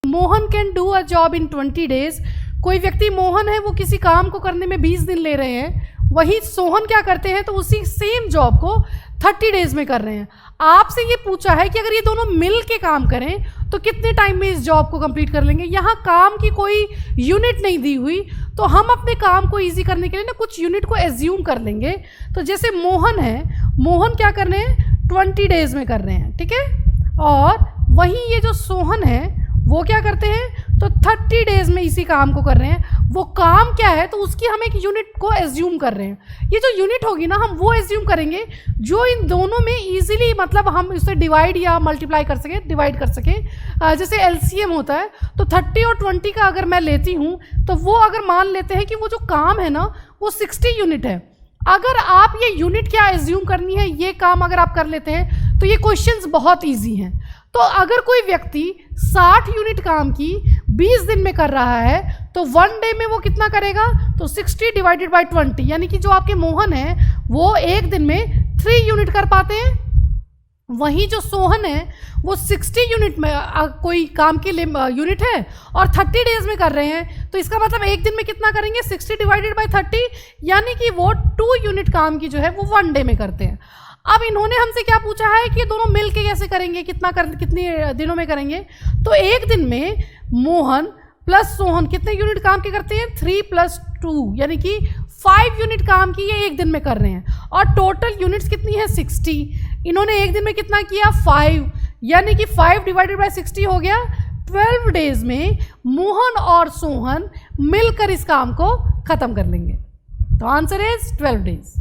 Mohan can do a job in 20 days। कोई व्यक्ति मोहन है, वो किसी काम को करने में 20 दिन ले रहे हैं, वही सोहन क्या करते हैं तो उसी सेम जॉब को 30 days में कर रहे हैं। आपसे ये पूछा है कि अगर ये दोनों मिल के काम करें तो कितने टाइम में इस जॉब को कंप्लीट कर लेंगे। यहाँ काम की कोई यूनिट नहीं दी हुई, तो हम अपने काम को इजी करने के लिए ना कुछ यूनिट को एज्यूम कर लेंगे। तो जैसे मोहन है, मोहन क्या कर रहे हैं 20 days में कर रहे हैं, ठीक है। और वहीं ये जो सोहन है वो क्या करते हैं तो 30 days में इसी काम को कर रहे हैं। वो काम क्या है तो उसकी हम एक यूनिट को एज्यूम कर रहे हैं। ये जो यूनिट होगी ना, हम वो एज्यूम करेंगे जो इन दोनों में इजीली, मतलब हम इसे डिवाइड या मल्टीप्लाई कर सकें, डिवाइड कर सकें। जैसे एलसीएम होता है, तो 30 और 20 का अगर मैं लेती हूँ तो वो अगर मान लेते हैं कि वो जो काम है ना वो 60 यूनिट है। अगर आप ये यूनिट क्या एज्यूम करनी है, ये काम अगर आप कर लेते हैं तो ये क्वेश्चंस बहुत ईजी हैं। तो अगर कोई व्यक्ति 60 यूनिट काम की 20 दिन में कर रहा है तो 1 डे में वो कितना करेगा तो 60 डिवाइडेड बाई 20, यानी कि जो आपके मोहन है वो एक दिन में 3 यूनिट कर पाते हैं। वहीं जो सोहन है वो 60 यूनिट में कोई काम की यूनिट है और 30 days में कर रहे हैं, तो इसका मतलब एक दिन में कितना करेंगे 60 डिवाइडेड बाई 30, यानी कि वो 2 यूनिट काम की जो है वो 1 डे में करते हैं। अब इन्होंने हमसे क्या पूछा है कि दोनों मिल के कैसे करेंगे, कितने दिनों में करेंगे। तो एक दिन में मोहन प्लस सोहन कितने यूनिट काम के करते हैं 3 + 2, यानी कि 5 यूनिट काम की ये एक दिन में कर रहे हैं। और टोटल यूनिट्स कितनी है 60। इन्होंने एक दिन में कितना किया 5, यानी कि 5 डिवाइडेड बाई 60 हो गया। 12 days में मोहन और सोहन मिलकर इस काम को खत्म कर लेंगे। तो आंसर इज 12 days।